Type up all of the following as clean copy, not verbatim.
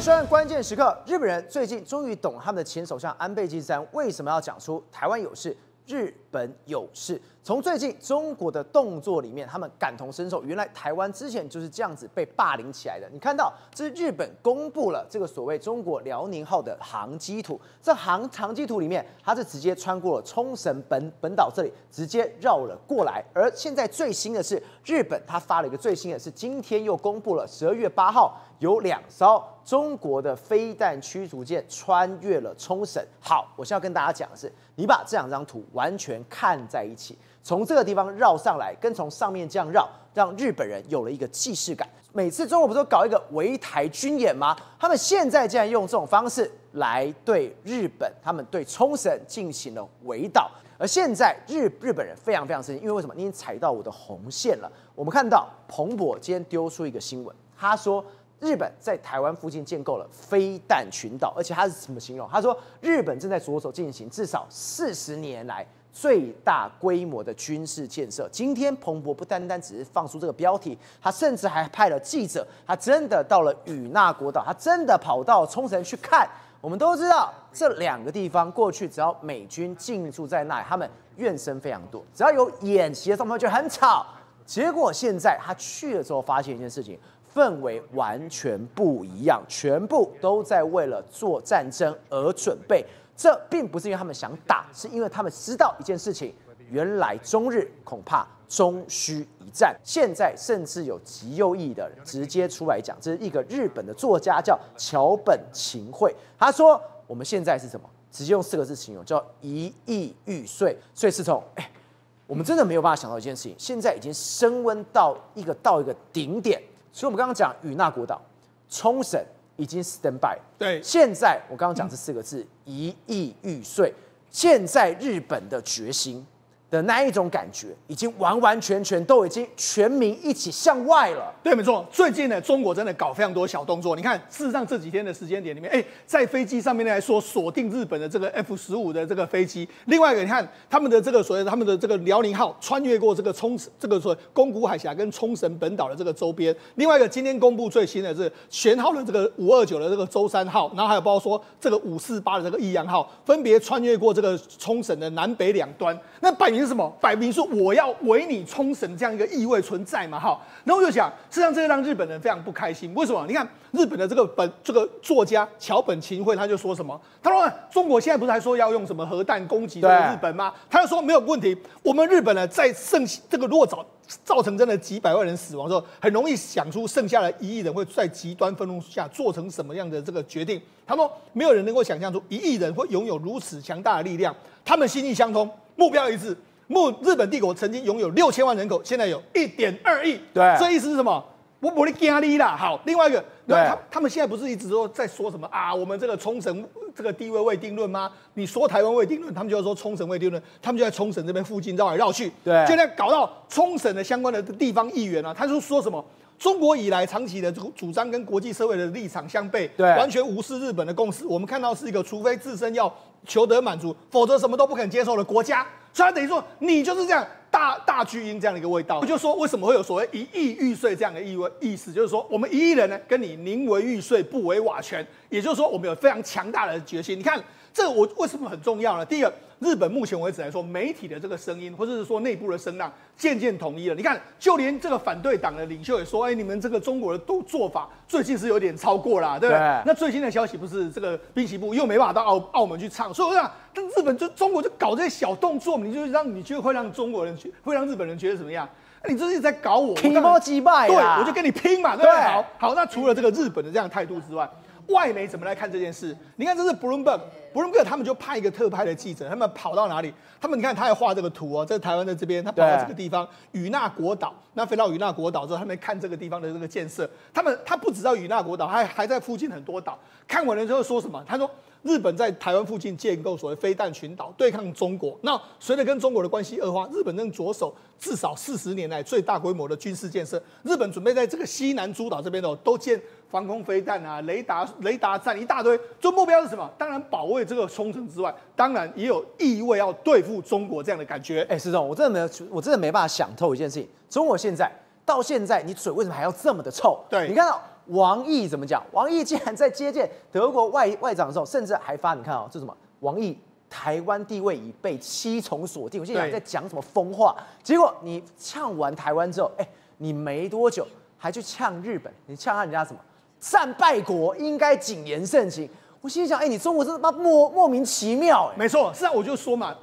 虽然关键时刻，日本人最近终于懂他们的前首相安倍晋三为什么要讲出台湾有事，日本有事。从最近中国的动作里面，他们感同身受，原来台湾之前就是这样子被霸凌起来的。你看到，这是日本公布了这个所谓中国辽宁号的航机图，这航机图里面，它是直接穿过了冲绳本岛这里，直接绕了过来。而现在最新的是，日本它发了一个最新的是，今天又公布了12月8号有2艘中国的飞弹驱逐舰穿越了冲绳。好，我现在要跟大家讲的是，你把这2张图完全看在一起。从这个地方绕上来，跟从上面这样绕，让日本人有了一个既视感。每次中国不是都搞一个围台军演吗？他们现在竟然用这种方式来对日本，他们对冲绳进行了围岛。而现在日本人非常非常生气，因为为什么？你已经踩到我的红线了。我们看到彭博今天丢出一个新闻，他说日本在台湾附近建构了飞弹群岛，而且他是怎么形容？他说日本正在着手进行至少40年来最大规模的军事建设。今天彭博不单单只是放出这个标题，他甚至还派了记者，他真的到了与那国岛，他真的跑到冲绳去看。我们都知道这2个地方过去只要美军进驻在那里，他们怨声非常多，只要有演习的时候，他们就很吵。结果现在他去了之后，发现一件事情，氛围完全不一样，全部都在为了做战争而准备。这并不是因为他们想打，是因为他们知道一件事情，原来中日恐怕终须一战。现在甚至有极右翼的人直接出来讲，这是一个日本的作家叫桥本晴惠，他说我们现在是什么？直接用4个字形容，叫一亿玉碎。所以是从我们真的没有办法想到一件事情，现在已经升温到一个顶点。所以我们刚刚讲与那国岛、冲绳已经 stand by。对，现在我刚刚讲这4个字，一亿玉碎。现在日本的决心的那一种感觉，已经完全都已经全民一起向外了。对，没错。最近呢，中国真的搞非常多小动作。你看，事实上这几天的时间点里面，在飞机上面来说，锁定日本的这个 F-15的这个飞机。另外一个，你看他们的这个所谓他们的这个辽宁号穿越过这个所谓宫古海峡跟冲绳本岛的这个周边。另外一个，今天公布最新的是舷号的这个529的这个舟山号，然后还有包括说这个548的这个益阳号，分别穿越过这个冲绳的南北2端。那摆明是什么？摆明说我要围你冲绳这样一个意味存在嘛，哈。然后我就想，事实上这个让日本人非常不开心。为什么？你看日本的这个作家桥本晴惠他就说什么？他说中国现在不是还说要用什么核弹攻击这个日本吗？他就说没有问题，我们日本呢在这个如果造成真的几百万人死亡之后，很容易想出剩下的1亿人会在极端愤怒下做成什么样的这个决定。他说没有人能够想象出1亿人会拥有如此强大的力量，他们心意相通，目标一致。日本帝国曾经拥有6000万人口，现在有1.2亿。对，这意思是什么？我不会惊你啦。好，另外一个，他们现在不是一直说在说什么啊？我们这个冲绳这个地位未定论吗？你说台湾未定论，他们就要说冲绳未定论，他们就在冲绳这边附近绕来绕去。对，就在搞到冲绳的相关的地方议员啊，他就说什么？中国以来长期的主张跟国际社会的立场相悖，完全无视日本的共识。我们看到是一个除非自身要求得满足，否则什么都不肯接受的国家。所以他等于说，你就是这样大巨婴这样的一个味道。我就说为什么会有所谓1亿玉碎这样的意思，就是说我们1亿人呢，跟你宁为玉碎不为瓦全，也就是说我们有非常强大的决心。你看这个我为什么很重要呢？第一个，日本目前为止来说，媒体的这个声音或者是说内部的声浪渐渐统一了。你看，就连这个反对党的领袖也说，你们这个中国的做法最近是有点超过啦，对不对？那最新的消息不是这个滨崎步又没办法到澳门去唱，所以我想，但日本中国就搞这些小动作，你觉得会让日本人觉得怎么样？你这是在搞我，拼搏击败，对，我就跟你拼嘛，对不对？好，那除了这个日本的这样的态度之外，外媒怎么来看这件事？你看，这是 Bloomberg 他们就派一个特派的记者，他们跑到哪里？你看他还画这个图哦，在台湾的这边，他跑到这个地方与那国岛，那飞到与那国岛之后，他们看这个地方的这个建设，他不只到与那国岛，还在附近很多岛。看完了之后说什么？他说日本在台湾附近建构所谓飞弹群岛，对抗中国。那随着跟中国的关系恶化，日本正着手至少40年来最大规模的军事建设。日本准备在这个西南诸岛这边都建防空飞弹啊、雷达站一大堆。就目标是什么？当然保卫这个冲绳之外，当然也有意味要对付中国这样的感觉。石总，我真的没办法想透一件事情：中国到现在，你嘴为什么还要这么的臭？对，你看到。王毅怎么讲？王毅竟然在接见德国外长的时候，甚至还发，你看哦，这什么？王毅台湾地位已被七重锁定。我心想在讲什么疯话？结果你呛完台湾之后，你没多久还去呛日本，你呛人家什么？战败国应该谨言慎行。我心想，你中国真的莫名其妙。没错，是啊，我就说嘛，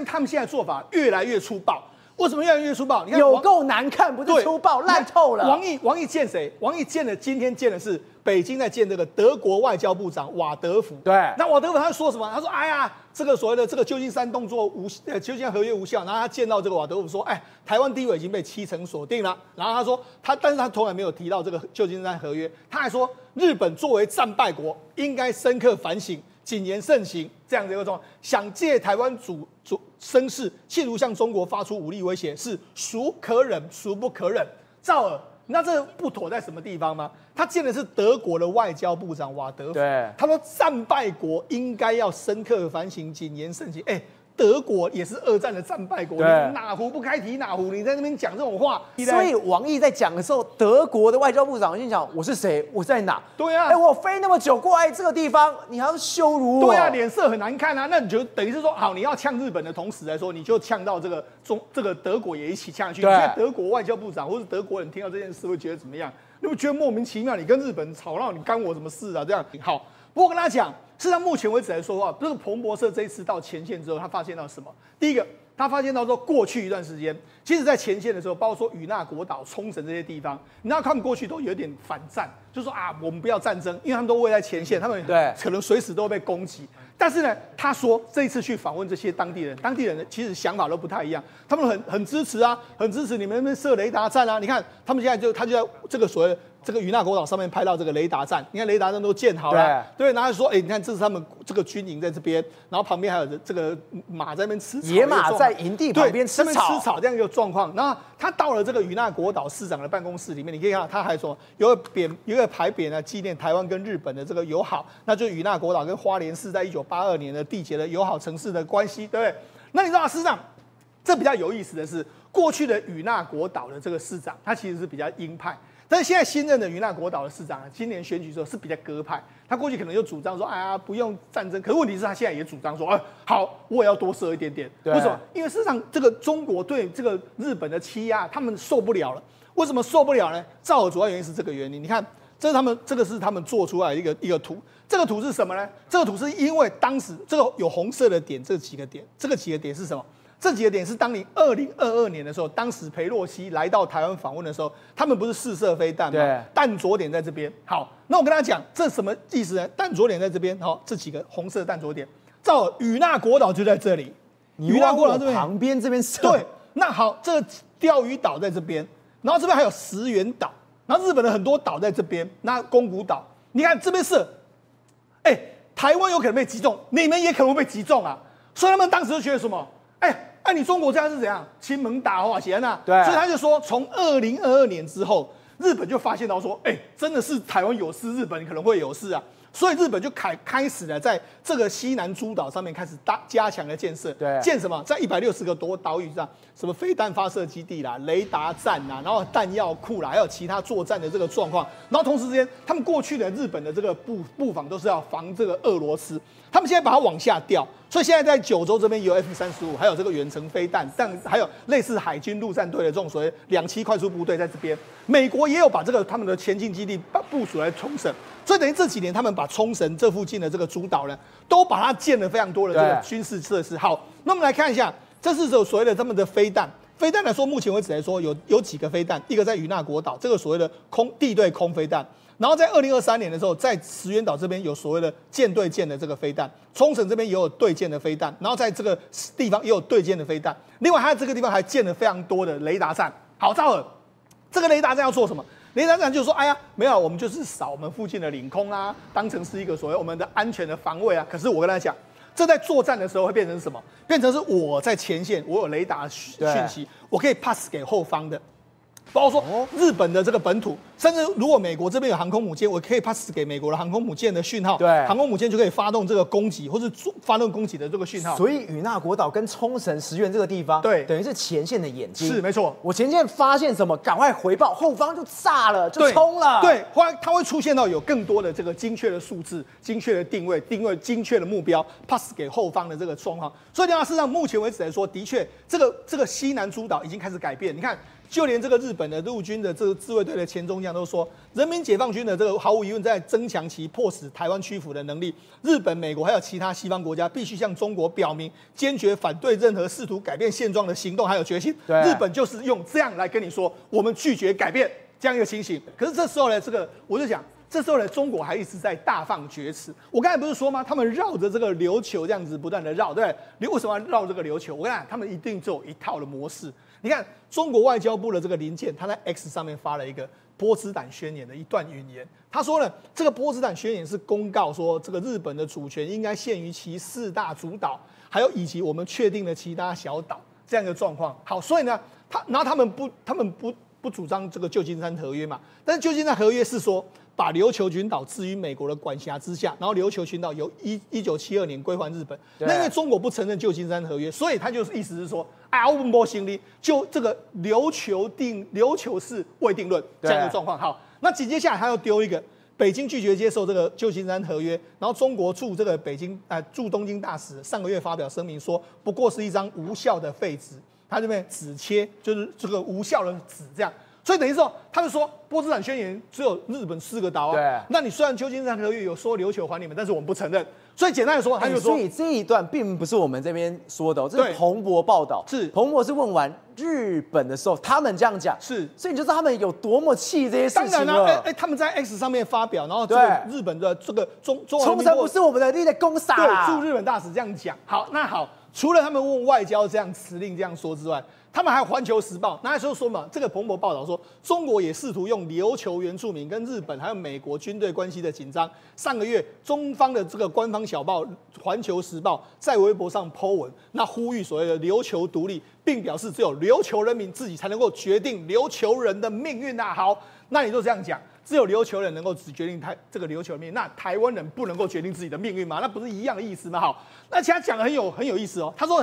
他们现在做法越来越粗暴。为什么越来越粗暴？你看有够难看，不是粗暴，烂透了。王毅见谁？王毅今天见的是北京在见这个德国外交部长瓦德福。对，那瓦德福他说什么？他说：“哎呀，这个所谓的这个旧金山动作旧金山合约无效。”然后他见到这个瓦德福说：“台湾地位已经被7成锁定了。”然后他说但是他从来没有提到这个旧金山合约。他还说，日本作为战败国，应该深刻反省。谨言慎行，这样的一个状况，想借台湾声势，企图向中国发出武力威胁，是孰可忍孰不可忍。赵尔，那这不妥在什么地方吗？他见的是德国的外交部长瓦德福，对，他说战败国应该要深刻反省，谨言慎行。德国也是2战的战败国，你哪壶不开提哪壶，你在那边讲这种话。所以王毅在讲的时候，德国的外交部长心想：我是谁？我在哪？对啊，我飞那么久过来这个地方，你还要羞辱我？对啊，脸色很难看啊。那你就等于是说，好，你要呛日本的同时来说，你就呛到这个德国也一起呛下去。你觉得德国外交部长或是德国人听到这件事会觉得怎么样？你不觉得莫名其妙？你跟日本吵闹，你干我什么事啊？这样好。不过我跟他讲，事实上目前为止来说的话，这个彭博社这一次到前线之后，他发现到什么？第一个，他发现到说，过去一段时间，其实在前线的时候，包括说与那国岛、冲绳这些地方，你知道他们过去都有点反战，就说我们不要战争，因为他们都位在前线，他们可能随时都会被攻击。但是呢，他说这一次去访问这些当地人其实想法都不太一样，他们很支持啊，很支持你们那边设雷达站啊。你看他们现在他就在这个所谓的这个与那国岛上面拍到这个雷达站，你看雷达站都建好了，对，然后说你看这是他们这个军营在这边，然后旁边还有这个马在那边吃草，野马在营地旁边吃草这样一个状况。然后他到了这个与那国岛市长的办公室里面，你可以看到他还说有一个牌匾呢，纪念台湾跟日本的这个友好，那就是与那国岛跟花莲市在1982年的缔结了友好城市的关系，对不对？那你知道事实上这比较有意思的是，过去的与那国岛的这个市长，他其实是比较鹰派。但是现在新任的与那国岛的市长，今年选举的时候是比较鸽派。他过去可能就主张说，不用战争。可是问题是他现在也主张说，好，我也要多设一点点。为什么？因为事实上这个中国对这个日本的欺压，他们受不了了。为什么受不了呢？赵尔主要原因是这个原因。你看，这个是他们做出来的一个图。这个图是什么呢？这个图是因为当时这个有红色的点，这几个点是什么？这几个点是当年2022年的时候，当时裴洛西来到台湾访问的时候，他们不是试射飞弹吗？弹着点在这边。好，那我跟他讲，这什么意思呢？弹着点在这边，这几个红色弹着点，照与那国岛就在这里，与那国岛这边旁边这边射。对，那好，这个钓鱼岛在这边，然后这边还有石垣岛，然后日本的很多岛在这边，那宫古岛，你看这边射，台湾有可能被击中，你们也可能会被击中啊，所以他们当时就觉得什么？你中国这样是怎样？亲门打花钱啊！对，所以他就说，从2022年之后，日本就发现到说，真的是台湾有事，日本可能会有事啊。所以日本就开始了在这个西南诸岛上面开始加强了建设。对，建什么？在160个多岛屿上，什么飞弹发射基地啦、雷达站啦，然后弹药库啦，还有其他作战的这个状况。然后同时之间，他们过去的日本的这个布防都是要防这个俄罗斯，他们现在把它往下调。所以现在在九州这边有 F-35，还有这个远程飞弹，但还有类似海军陆战队的这种所谓2栖快速部队在这边。美国也有把这个他们的前进基地部署来冲绳，所以等于这几年他们把冲绳这附近的这个诸岛呢，都把它建了非常多的这个军事设施。好，那我们来看一下，这是所谓的他们的飞弹。飞弹来说，目前为止来说有几个飞弹，一个在与那国岛，这个所谓的地对空飞弹。然后在2023年的时候，在石垣岛这边有所谓的舰对舰的这个飞弹，冲绳这边也有对舰的飞弹，然后在这个地方也有对舰的飞弹。另外，它这个地方还建了非常多的雷达站。好，赵尔，这个雷达站要做什么？雷达站就是说，没有，我们就是扫我们附近的领空啊，当成是一个所谓我们的安全的防卫啊。可是我跟他讲，这在作战的时候会变成什么？变成是我在前线，我有雷达讯息，我可以 pass 给后方的。包括说日本的这个本土，甚至如果美国这边有航空母舰，我可以 pass 给美国的航空母舰的讯号，对，航空母舰就可以发动这个攻击，或是发动攻击的这个讯号。所以与那国岛跟冲绳石垣这个地方，对，等于是前线的眼睛。是没错，我前线发现什么，赶快回报，后方就炸了，就冲了。对，它会出现到有更多的这个精确的数字、精确的定位、精确的目标 pass 给后方的这个状况。所以，事实上目前为止来说，的确这个西南诸岛已经开始改变。你看。就连这个日本的陆军的这个自卫队的前中将都说，人民解放军的这个毫无疑问在增强其迫使台湾屈服的能力。日本、美国还有其他西方国家必须向中国表明坚决反对任何试图改变现状的行动还有决心。日本就是用这样来跟你说，我们拒绝改变这样一个情形。可是这时候呢，我就讲。这时候呢，中国还一直在大放厥词。我刚才不是说吗？他们绕着这个琉球这样子不断的绕，对不对？你为什么要绕这个琉球？我跟你讲，他们一定只有一套的模式。你看，中国外交部的这个林健，他在 X 上面发了一个波茨坦宣言的一段语言。他说呢，这个波茨坦宣言是公告说，这个日本的主权应该限于其4大主岛，还有以及我们确定的其他小岛这样一个状况。好，所以呢，他们不主张这个旧金山合约嘛？但是旧金山合约是说，把琉球群岛置于美国的管辖之下，然后琉球群岛由1972年归还日本。那因为中国不承认旧金山合约，所以他就是意思是说，我们没行李，就这个琉球是未定论这样的状况。好，那紧接下来他又丢一个。北京拒绝接受这个旧金山合约，然后中国驻这个驻东京大使上个月发表声明说，不过是一张无效的废纸，他这边纸切就是这个无效的纸这样。所以等于说，他们说波茨坦宣言只有日本4个岛啊。对。那你虽然旧金山合约有说琉球还你们，但是我们不承认。所以简单的说，他就说，所以这一段并不是我们这边说的，这是彭博报道。是彭博是问完日本的时候，他们这样讲。是。所以你就知道他们有多么气这些事情了。当然了，他们在 X 上面发表，然后这个日本的这个冲绳不是我们的，你得攻杀啦。对，驻日本大使这样讲。好，那好，除了他们问外交这样辞令这样说之外。他们还有《环球时报》，那时候说嘛，这个彭博报道说，中国也试图用琉球原住民跟日本还有美国军队关系的紧张。上个月，中方的这个官方小报《环球时报》在微博上 po 文，那呼吁所谓的琉球独立，并表示只有琉球人民自己才能够决定琉球人的命运啊。好，那你就这样讲，只有琉球人能够只决定这个琉球的命运，那台湾人不能够决定自己的命运吗？那不是一样的意思吗？好，那其实他讲的很有意思哦。他说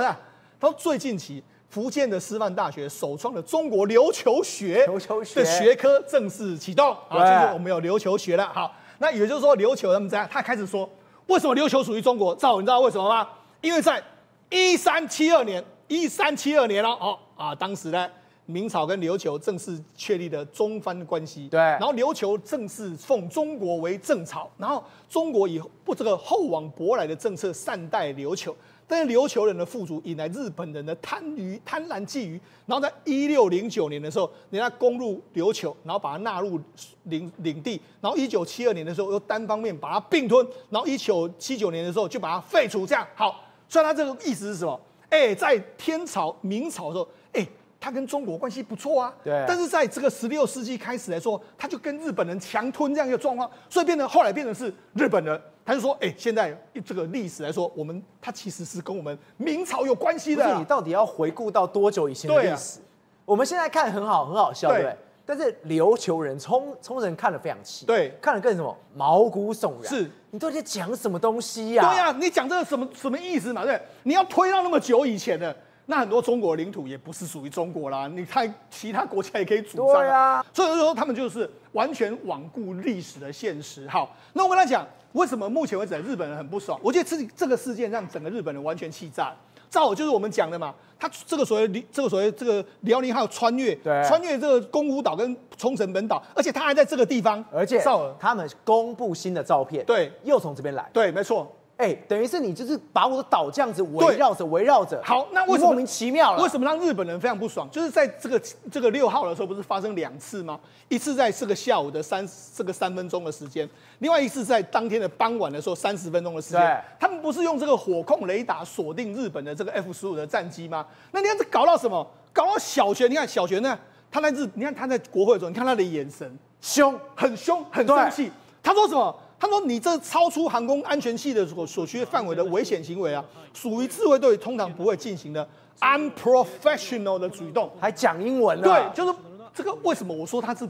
最近期。福建的师范大学首创的中国琉球学的学科正式启动，好，就是我们有琉球学了。好，那也就是说琉球他们这样，他开始说为什么琉球属于中国？你知道为什么吗？因为在1372年了，当时呢明朝跟琉球正式确立的中藩关系，对，然后琉球正式奉中国为正朝，然后中国以这个厚往舶来的政策善待琉球。但是琉球人的富足引来日本人的贪婪觊觎，然后在1609年的时候，人家攻入琉球，然后把它纳入领地，然后1972年的时候又单方面把它并吞，然后1979年的时候就把它废除，这样好。所以他这个意思是什么？在天朝、明朝的时候，他跟中国关系不错啊，对。但是在这个16世纪开始来说，他就跟日本人强吞这样一个状况，所以后来变成是日本人，他就说，现在这个历史来说，他其实是跟我们明朝有关系的。不是你到底要回顾到多久以前的历史？我们现在看很好笑，对不对？但是琉球人、冲绳看了非常气，对，看了更什么毛骨悚然。是你到底在讲什么东西呀？对呀，你讲这个什么意思嘛？对，你要推到那么久以前的。那很多中国领土也不是属于中国啦，你看其他国家也可以主张啊。所以说他们就是完全罔顾历史的现实。好，那我跟他讲，为什么目前为止日本人很不爽？我觉得这个事件让整个日本人完全气炸。正好就是我们讲的嘛，他这个所谓辽宁还有穿越这个宫古岛跟冲绳本岛，而且他还在这个地方，而且他们公布新的照片，对，又从这边来，对，没错。等于是你就是把我的岛这样子围绕着。好，那为什么莫名其妙了？为什么让日本人非常不爽？就是在这个6号的时候，不是发生2次吗？一次在这个下午的3分钟的时间，另外一次在当天的傍晚的时候30分钟的时间。他们不是用这个火控雷达锁定日本的这个 F-15的战机吗？那你看这搞到什么？搞到小泉，你看小泉呢，你看他在国会的时候，你看他的眼神很凶，很生气。他说什么？他说：“你这超出航空安全器的所需范围的危险行为啊，属于自卫队通常不会进行的 unprofessional 的举动。”还讲英文了。对，就是这个为什么我说他是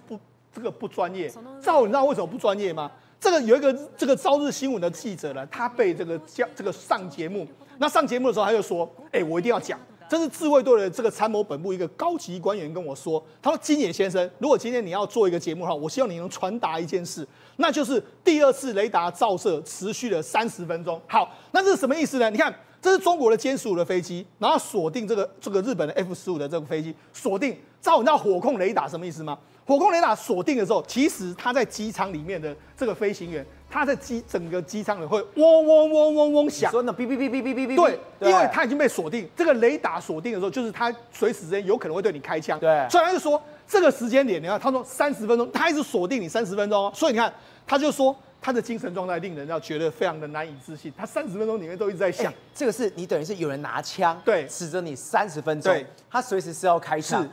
不专业？赵，你知道为什么不专业吗？这个有一个这个朝日新闻的记者呢，他被这个上节目，那上节目的时候他就说，我一定要讲。这是自卫队的这个参谋本部一个高级官员跟我说，他说：“金野先生，如果今天你要做一个节目的话，我希望你能传达一件事，那就是第2次雷达照射持续了30分钟。好，那这是什么意思呢？你看，这是中国的歼15的飞机，然后锁定这个日本的 F-15的这个飞机，锁定。你知道火控雷达什么意思吗？火控雷达锁定的时候，其实它在机舱里面的这个飞行员。”他在整个机舱里会嗡嗡嗡嗡嗡响，说那哔哔哔哔哔哔哔，对，因为他已经被锁定，这个雷达锁定的时候，就是他随时之间有可能会对你开枪，对，所以他就说这个时间点，你看他说30分钟，他一直锁定你30分钟哦，所以你看他就说他的精神状态令人要觉得非常的难以置信，他30分钟里面都一直在想，这个是你等于是有人拿枪对指着你30分钟，对，他随时是要开枪，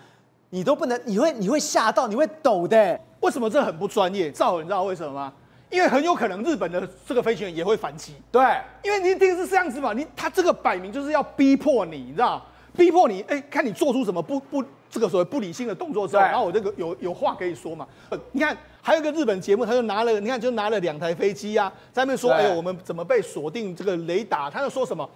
你都不能，你会吓到，你会抖的，为什么这很不专业？赵，你知道为什么吗？因为很有可能日本的这个飞行员也会反击，对，因为你一定是这样子嘛，他这个摆明就是要逼迫你，你知道，逼迫你，看你做出什么这个所谓不理性的动作之后，然后我这个有话可以说嘛。你看还有一个日本节目，他就拿了2台飞机啊，在那边说，我们怎么被锁定这个雷达？他就说什么？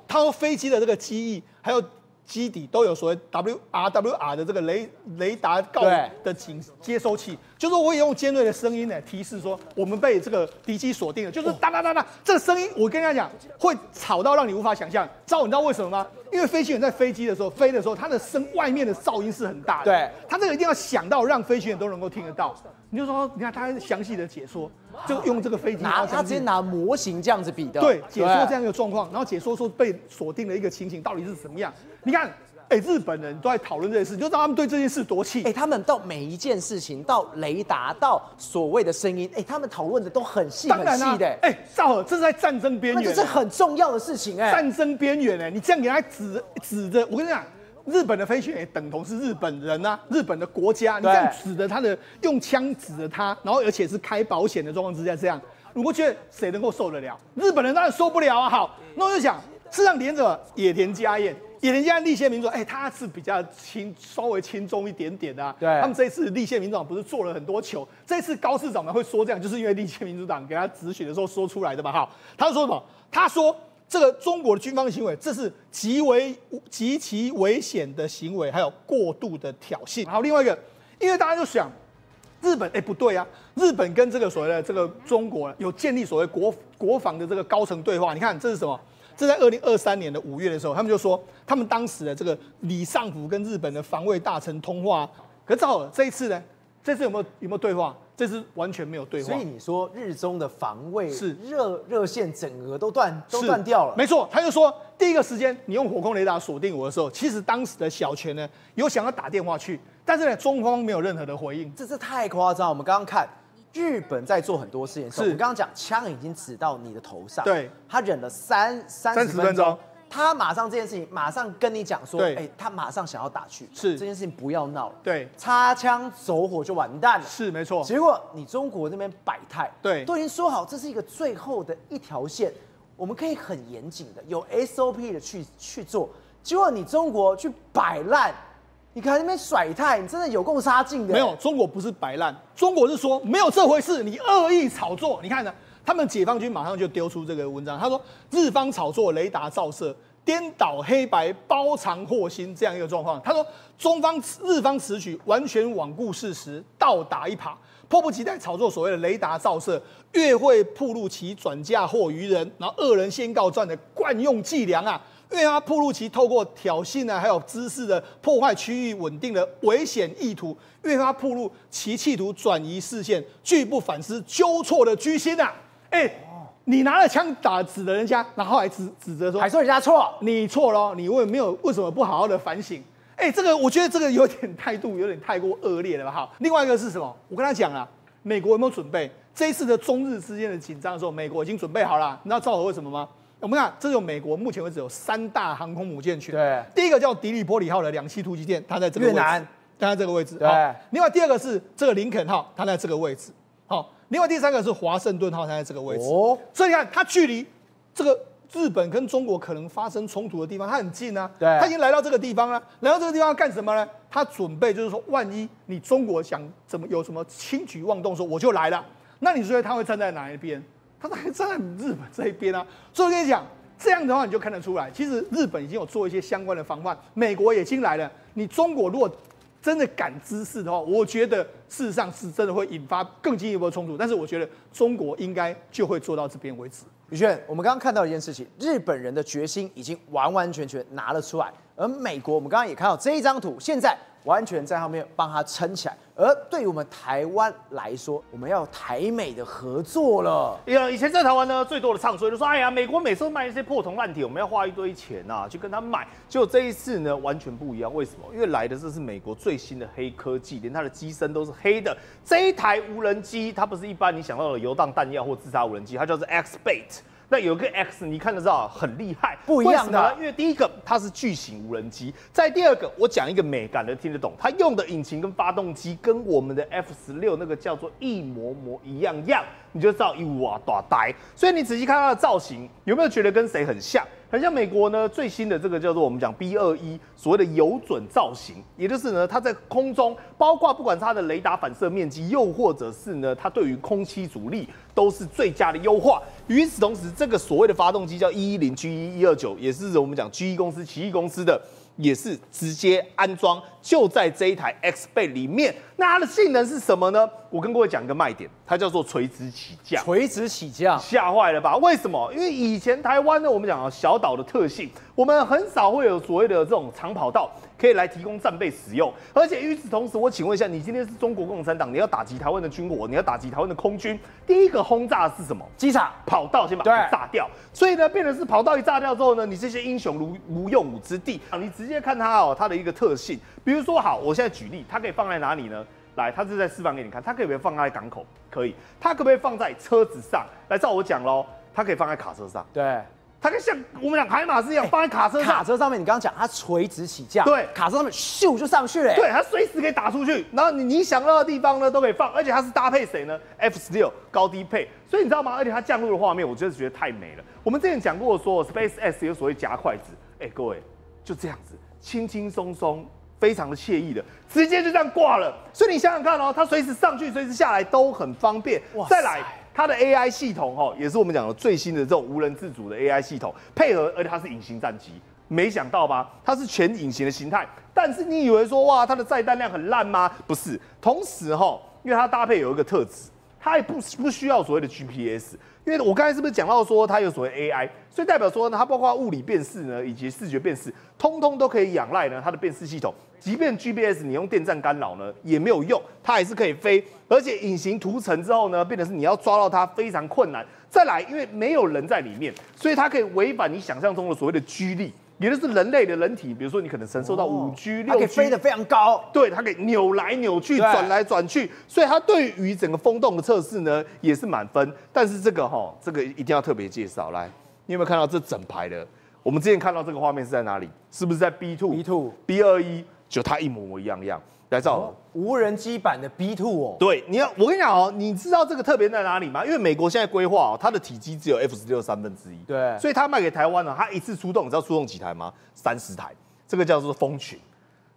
他说飞机的这个机翼还有基底都有所谓 WR 的这个雷达告的接收器，就是我也用尖锐的声音呢提示说我们被这个敌机锁定了，就是哒哒哒哒，这个声音我跟大家讲会吵到让你无法想象。你知道为什么吗？因为飞行员在飞的时候，他的外面的噪音是很大的，对，他这个一定要想到让飞行员都能够听得到。你就说，你看他详细的解说，就用这个飞机他直接拿模型这样子比的，对，解说这样一个状况，然后解说说被锁定的一个情形到底是怎么样。你看，日本人都在讨论这件事，就知道他们对这件事多气。他们到每一件事情，到雷达，到所谓的声音，他们讨论的都很细很细的。赵尔，这是在战争边缘，那这是很重要的事情战争边缘你这样给他指着，我跟你讲。日本的飞行员等同是日本人啊，日本的国家，你这样指着他的，用枪指着他，然后而且是开保险的状况之下这样，我觉得谁能够受得了？日本人当然受不了啊。好，那我就想，事实上连着野田佳彦立宪民主，他是比较稍微轻重一点点的啊。对，他们这一次立宪民主党不是做了很多球，这次高市长们会说这样，就是因为立宪民主党给他质询的时候说出来的吧？好，他说什么？他说。这个中国的军方行为，这是极其危险的行为，还有过度的挑衅。好，另外一个，因为大家就想，日本不对啊，日本跟这个所谓的这个中国有建立所谓国防的这个高层对话。你看这是什么？这在2023年的5月的时候，他们就说他们当时的这个李尚福跟日本的防卫大臣通话。可是赵尔这一次呢？这次有没有对话？这次完全没有对话。所以你说日中的防卫是热线整个都断掉了。没错，他就说第一个时间你用火控雷达锁定我的时候，其实当时的小泉呢有想要打电话去，但是呢中方没有任何的回应。这太夸张。我们刚刚看日本在做很多事情的时候，我们刚刚讲枪已经指到你的头上，对，他忍了30分钟。他马上这件事情，马上跟你讲说，他马上想要打去，是这件事情不要闹了，对，擦枪走火就完蛋了，是没错。结果你中国那边摆态，对，都已经说好，这是一个最后的一条线，我们可以很严谨的，有 SOP 的去做，结果你中国去摆烂，你看那边甩态，你真的有够差劲的。没有，中国不是摆烂，中国是说没有这回事，你恶意炒作，你看呢？他们解放军马上就丢出这个文章，他说日方炒作雷达照射，颠倒黑白，包藏祸心这样一个状况。他说日方此举完全罔顾事实，倒打一耙，迫不及待炒作所谓的雷达照射，越会暴露其转嫁祸于人，然后恶人先告状的惯用伎俩啊。因为他暴露其透过挑衅还有姿势的破坏区域稳定的危险意图，因为他暴露其企图转移视线、拒不反思纠错的居心啊。你拿了枪指着人家，然后还指责说，还说人家错，你错了，你为什么不好好的反省？这个我觉得这个有点态度有点太过恶劣了吧？好，另外一个是什么？我跟他讲啊，美国有没有准备这一次的中日之间的紧张的时候，美国已经准备好了。你知道赵和为什么吗？我们看，这有美国目前为止有3大航空母舰群，对，第一个叫迪里波里号的2栖突击舰，它在这个位置，越南，它在这个位置，对。另外第二个是这个林肯号，它在这个位置，好。另外第三个是华盛顿号，它在这个位置，所以你看它距离这个日本跟中国可能发生冲突的地方，它很近啊，对，它已经来到这个地方了。来到这个地方要干什么呢？他准备就是说，万一你中国想有什么轻举妄动的时候，我就来了。那你觉得他会站在哪一边？他还站在日本这一边啊。所以我跟你讲，这样的话你就看得出来，其实日本已经有做一些相关的防范，美国也已经来了。你中国如果真的敢滋事的话，我觉得事实上是真的会引发更进一步的冲突。但是我觉得中国应该就会做到这边为止。宇轩，我们刚刚看到一件事情，日本人的决心已经完完全全拿了出来，而美国我们刚刚也看到这一张图，现在完全在后面帮他撑起来。而对于我们台湾来说，我们要台美的合作了。以前在台湾呢，最多的唱衰就说，哎呀，美国每次都卖一些破铜烂铁，我们要花一堆钱啊，去跟他买。结果这一次呢，完全不一样。为什么？因为来的这是美国最新的黑科技，连它的机身都是黑的。这一台无人机，它不是一般你想到的游荡弹药或自杀无人机，它叫做 X-Bait。那有个 X， 你看得到很厉害，不一样的。为什么呢？因为第一个它是巨型无人机，再第二个我讲一个美感的听得懂，它用的引擎跟发动机跟我们的 F16那个叫做一模一样，你就知道一哇大呆。所以你仔细看它的造型，有没有觉得跟谁很像？很像美国呢最新的这个叫做我们讲 B21所谓的有准造型，也就是呢它在空中，包括不管它的雷达反射面积，又或者是呢它对于空气阻力都是最佳的优化。与此同时，这个所谓的发动机叫110 G1129，也是我们讲 GE 公司、奇异公司的，也是直接安装就在这一台 X-Bait 里面。那它的性能是什么呢？我跟各位讲一个卖点，它叫做垂直起降。垂直起降，吓坏了吧？为什么？因为以前台湾呢，我们讲小岛的特性，我们很少会有所谓的这种长跑道可以来提供战备使用。而且与此同时，我请问一下，你今天是中国共产党，你要打击台湾的军火，你要打击台湾的空军，第一个轰炸的是什么？机场跑道先把它炸掉。所以呢，变成是跑道一炸掉之后呢，你这些英雄无用武之地。你直接看它它的一个特性，比如说好，我现在举例，它可以放在哪里呢？来，它是在示范给你看，它可以不可以放在港口？可以。它可不可以放在车子上？来，照我讲喽，它可以放在卡车上。对，它可以像我们讲海马斯一样放在卡车上。卡车上面，你刚刚讲它垂直起降，对，卡车上面咻就上去了。对，它随时可以打出去，然后你想到的地方呢都可以放，而且它是搭配谁呢 ？F16高低配，所以你知道吗？而且它降落的画面，我真的觉得太美了。我们之前讲过说 ，SpaceX 有所谓夹筷子，各位就这样子，轻轻松松。非常的惬意的，直接就这样挂了。所以你想想看它随时上去、随时下来都很方便。再来，它的 AI 系统也是我们讲的最新的这种无人自主的 AI 系统，配合，而且它是隐形战机。没想到吧？它是全隐形的形态。但是你以为说哇，它的载弹量很烂吗？不是。同时因为它搭配有一个特质，它也不需要所谓的 GPS。因为我刚才是不是讲到说它有所谓 AI， 所以代表说呢，它包括物理辨识呢，以及视觉辨识，通通都可以仰赖呢它的辨识系统。即便 GPS 你用电站干扰呢也没有用，它还是可以飞，而且隐形涂层之后呢，变成是你要抓到它非常困难。再来，因为没有人在里面，所以它可以违反你想象中的所谓的G力。也就是人类的人体，比如说你可能承受到5G、6G， 它可以飞得非常高，对，它可以扭来扭去、转来转去，所以它对于整个风洞的测试呢也是满分。但是这个一定要特别介绍，来，你有没有看到这整排的？我们之前看到这个画面是在哪里？是不是在 B2、B21？ 就它一模一样。来照无人机版的 B2 对，我跟你讲你知道这个特别在哪里吗？因为美国现在规划它的体积只有 F16 1/3，对，所以它卖给台湾它一次出动，你知道出动几台吗？30台，这个叫做蜂群，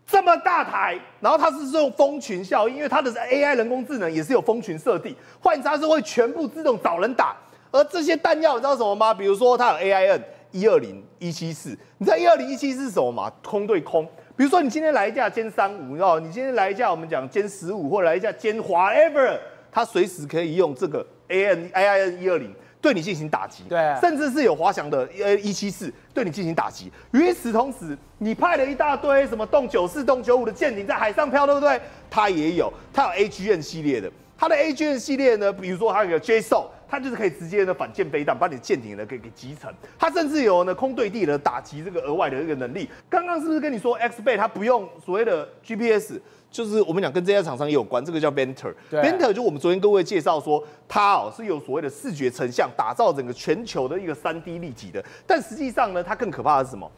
这么大台，然后它是用蜂群效应，因为它的 AI 人工智能也是有蜂群设定，换言之它是会全部自动找人打，而这些弹药你知道什么吗？比如说它有 AIN120、174，你知道120、174是什么吗？空对空。比如说你今天来一架歼35，你知道，你今天来一架我们讲歼15，或者来一架歼 whatever， 它随时可以用这个 AIN120对你进行打击，对，甚至是有滑翔的174对你进行打击。与此同时，你派了一大堆什么动94、动95的舰艇在海上飘，对不对？它也有，它有 AGN 系列的。它的 AGN 系列呢，比如说它有个 JSON， 它就是可以直接呢反舰飞弹，把你的舰艇呢给击沉。它甚至有呢空对地的打击这个额外的一个能力。刚刚是不是跟你说 X-Bait 它不用所谓的 GPS？ 就是我们讲跟这家厂商也有关，这个叫 Ventor。Ventor 就我们昨天各位介绍说，它是有所谓的视觉成像，打造整个全球的一个3D 立体的。但实际上呢，它更可怕的是什么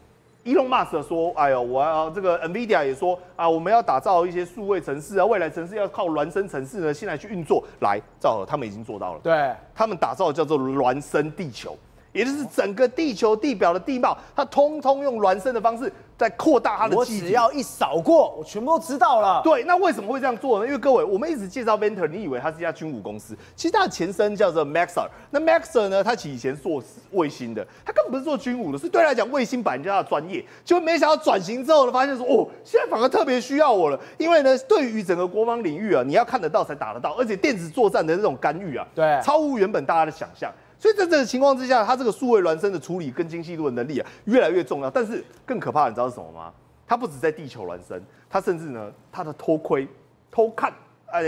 ？Elon Musk 说：“哎呦，我要这个 NVIDIA 也说啊，我们要打造一些数位城市啊，未来城市要靠孪生城市呢，现在去运作。来，赵和他们已经做到了。对，他们打造的叫做孪生地球，也就是整个地球地表的地貌，它通通用孪生的方式在扩大它的基体。我只要一扫过，我全部都知道了。对，那为什么会这样做呢？因为各位，我们一直介绍 Ventor， 你以为它是一家军武公司，其实它的前身叫做 Maxar。那 Maxar 呢，它其实以前做卫星的，它根本不是做军武的，所以对他来讲，卫星本来就是它的专业。结果没想到转型之后呢，发现说，哦，现在反而特别需要我了，因为呢，对于整个国防领域啊，你要看得到才打得到，而且电子作战的这种干预啊，对，超乎原本大家的想象。所以在这个情况之下，它这个数位孪生的处理跟精细度的能力啊，越来越重要。但是更可怕的，你知道是什么吗？它不止在地球孪生，它甚至呢，它的偷窥、偷看，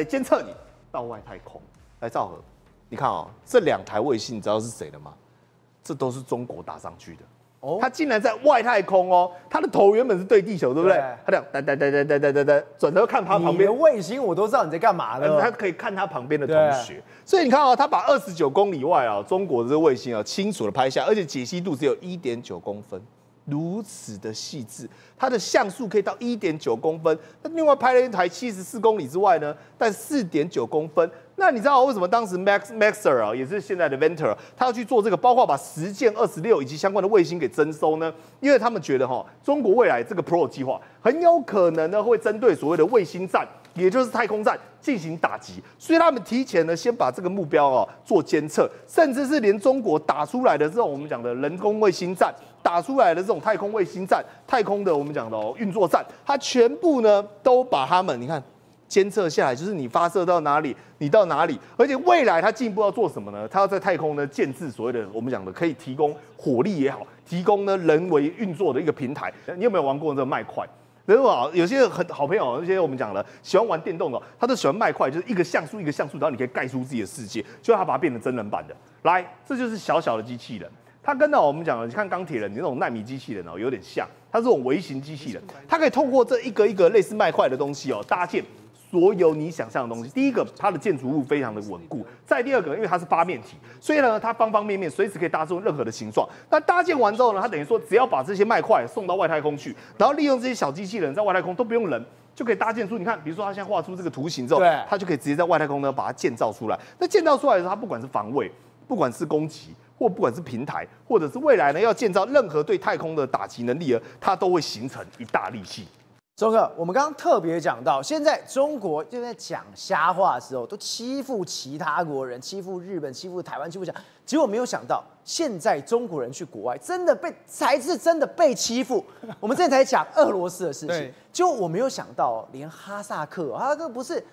监测你到外太空。来，兆和，你看哦，这2台卫星，你知道是谁的吗？这都是中国打上去的。哦，它竟然在外太空哦，它的头原本是对地球，对不对？它这样哒，转头看它旁边。你的卫星我都知道你在干嘛的。它可以看它旁边的同学，所以你看哦，它把29公里外啊，中国的这个卫星啊，清楚的拍下，而且解析度只有1.9公分。如此的细致，它的像素可以到1.9公分。那另外拍了一台74公里之外呢，但4.9公分。那你知道为什么当时 Maxar 啊，也是现在的 Ventor， 他要去做这个，包括把10箭26以及相关的卫星给征收呢？因为他们觉得中国未来这个 Pro 计划很有可能呢会针对所谓的卫星战，也就是太空战进行打击，所以他们提前呢先把这个目标做监测，甚至是连中国打出来的这种我们讲的人工卫星战，打出来的这种太空卫星战、太空的我们讲的运作战，它全部呢都把它们你看监测下来，就是你发射到哪里，你到哪里，而且未来它进一步要做什么呢？它要在太空呢建置所谓的我们讲的可以提供火力也好，提供呢人为运作的一个平台。你有没有玩过这个麦块？有些很好朋友，那些我们讲了喜欢玩电动的，他都喜欢麦块，就是一个像素一个像素，然后你可以盖出自己的世界，就他把它变成真人版的。来，这就是小小的机器人，它跟我们讲的，你看钢铁人那种奈米机器人有点像，它是这种微型机器人，它可以透过这一个一个类似麦块的东西搭建所有你想象的东西。第一个，它的建筑物非常的稳固；再第二个，因为它是8面体，所以呢，它方方面面随时可以搭出任何的形状。那搭建完之后呢，它等于说只要把这些麦块送到外太空去，然后利用这些小机器人在外太空都不用人，就可以搭建出。你看，比如说它现在画出这个图形之后，它就可以直接在外太空呢把它建造出来。那建造出来的时候，它不管是防卫，不管是攻击，或不管是平台，或者是未来呢要建造任何对太空的打击能力它都会形成一大利器。钟哥，我们刚刚特别讲到，现在中国就在讲瞎话的时候，都欺负其他国人，欺负日本，欺负台湾，欺负讲，结果没有想到，现在中国人去国外，才是真的被欺负。我们之前才讲俄罗斯的事情，结果我没有想到，连哈萨克，哈萨克不是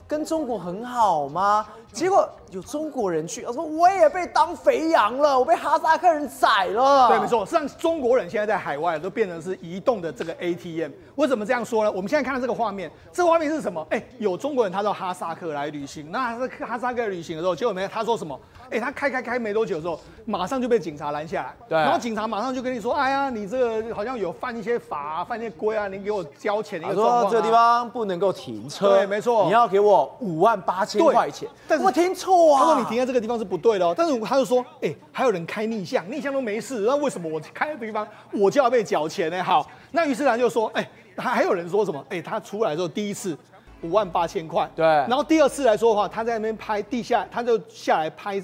跟中国很好吗？结果有中国人去，他说我也被当肥羊了，我被哈萨克人宰了。对，没错，实际上中国人现在在海外都变成是移动的这个 ATM。为什么这样说呢？我们现在看到这个画面，这个画面是什么？有中国人他到哈萨克来旅行，那他在哈萨克旅行的时候，结果他说什么？他开没多久之后，马上就被警察拦下来。对，然后警察马上就跟你说，哎呀，你这个好像有犯一些法，犯一些规啊，你给我交钱的一个状况。他说这个地方不能够停车。对，没错，你要给我58000块钱。但是我停错啊。他说你停在这个地方是不对的但是他就说，还有人开逆向都没事，那为什么我开的地方我就要被缴钱呢？好，那于是他就说，还有人说什么？他出来之后第一次58000块，对，然后第二次来说的话，他在那边拍地下，他就下来拍，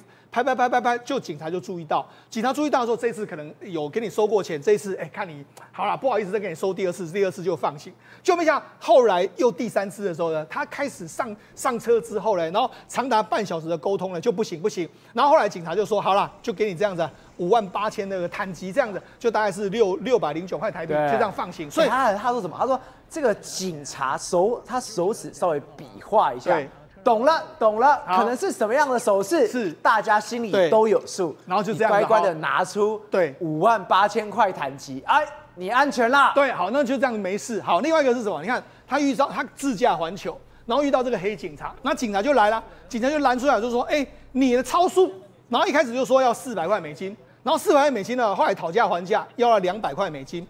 就警察就注意到，警察注意到的时候，这次可能有给你收过钱，这一次看你好啦，不好意思再给你收第二次就放行，就没想到后来又第3次的时候呢，他开始上车之后呢，然后长达半小时的沟通呢就不行，然后后来警察就说好啦，就给你这样子58000那个摊机，这样子就大概是609块台币，就这样放行。所以他说什么？他说这个警察他手指稍微比划一下。对，懂了，可能是什么样的手势，是大家心里都有数，然后就这样乖乖的拿出58000块弹机，你安全啦。对，好，那就这样没事。好，另外一个是什么？你看他自驾环球，然后遇到这个黑警察，那警察就来了，警察就拦出来就说，你的超速，然后一开始就说要400块美金，然后400块美金呢，后来讨价还价要了200块美金，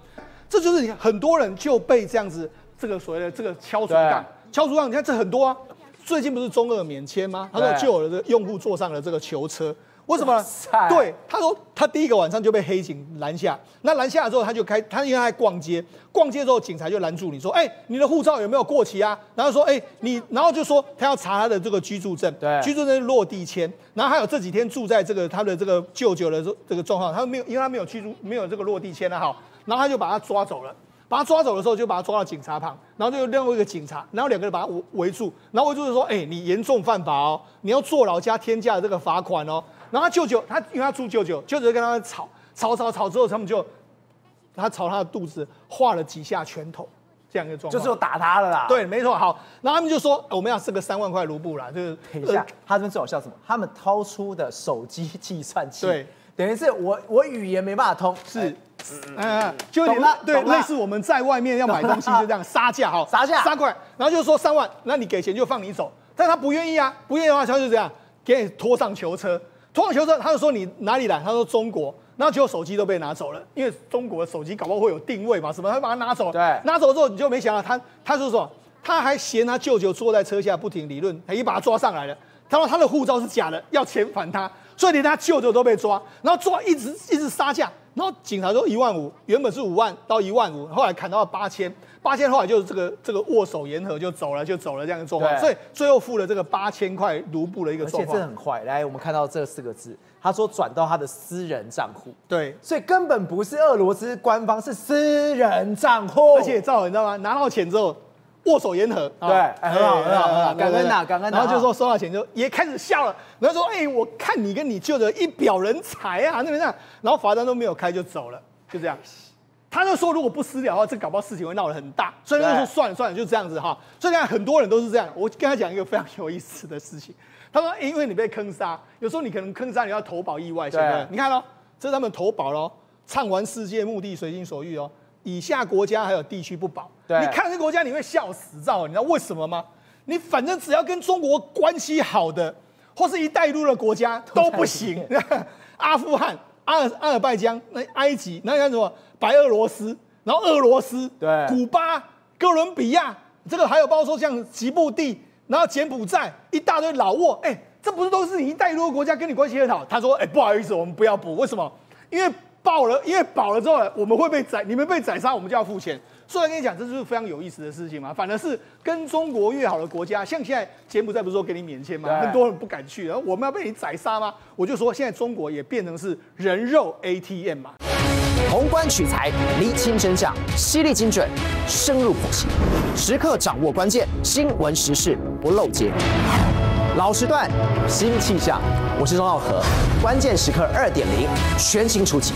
这就是很多人就被这样子这个所谓的这个敲竹杠，你看这很多啊。最近不是中俄免签吗？他说就有的用户坐上了这个囚车。为什么呢？塞对，他说他第一个晚上就被黑警拦下，那拦下了之后，他因为他在逛街之后，警察就拦住你说，你的护照有没有过期啊？然后说，然后就说他要查他的这个居住证，对，居住证是落地签，然后还有这几天住在他的这个舅舅的这个状况，他没有，因为他没有这个落地签啊，好，然后他就把他抓走了。把他抓走的时候，就把他抓到警察旁，然后就另外一个警察，然后两个人把他围住，然后围住就说：“你严重犯法哦，你要坐牢加天价的这个罚款哦。”然后他舅舅，因为他住舅舅就跟他吵之后，他们就他朝他的肚子画了几下拳头，这样一个状况，就是打他了啦。对，没错。好，然后他们就说我们要这个3万块卢布啦，就是等一下，他这边最好笑什么？他们掏出的手机计算器，对，等于是我语言没办法通，是。就有点对，类似我们在外面要买东西就这样杀价哈，杀块，然后就说3万，那你给钱就放你走，但他不愿意啊，不愿意的话他就这样给你拖上囚车，他就说你哪里来？他说中国，然后结果手机都被拿走了，因为中国的手机搞不好会有定位嘛，什么他把它拿走，对，拿走之后你就没想到他说什么？他还嫌他舅舅坐在车下不停理论，也把他抓上来了。他说他的护照是假的，要遣返他，所以连他舅舅都被抓，然后抓一直杀价。然后警察说1万5，原本是5万到1万5，后来砍到8000，后来就是这个握手言和就走了这样的状况，所以最后付了这个8000块卢布的一个状况。而且这很坏，来我们看到这4个字，他说转到他的私人账户，对，所以根本不是俄罗斯官方，是私人账户，而且赵你知道吗？拿到钱之后。握手言和，对，很好，感恩呐，感恩。然后就说收到钱就也开始笑了，然后说，我看你跟你舅舅一表人才啊，那边这样，然后罚单都没有开就走了，就这样。他就说如果不私了的话，这搞不好事情会闹得很大，所以他就说算了，就这样子哈。所以你看很多人都是这样。我跟他讲一个非常有意思的事情，他说，因为你被坑杀，有时候你可能坑杀你要投保意外险的，你看哦，这是他们投保咯，畅玩世界，目的随心所欲哦。以下国家还有地区不保，你看这个国家你会笑死照，你知道为什么吗？你反正只要跟中国关系好的，或是一带一路的国家都不行。阿富汗、阿尔拜疆、那埃及，那看什么白俄罗斯，然后俄罗斯、古巴、哥伦比亚，这个还有包括说像吉布地，然后柬埔寨，一大堆老挝，这不是都是你一带一路的国家跟你关系很好？他说，不好意思，我们不要补，为什么？因为保了之后，我们会被你们被宰杀，我们就要付钱。所以我跟你讲，这就是非常有意思的事情嘛。反而是跟中国越好的国家，像现在柬埔寨不是说给你免签吗？很多人不敢去，然后我们要被你宰杀吗？我就说现在中国也变成是人肉 ATM 嘛。宏观取材，厘清真相，犀利精准，深入剖析，时刻掌握关键，新闻时事不漏接。老时段，新气象，我是钟浩和，关键时刻2.0，全新出击。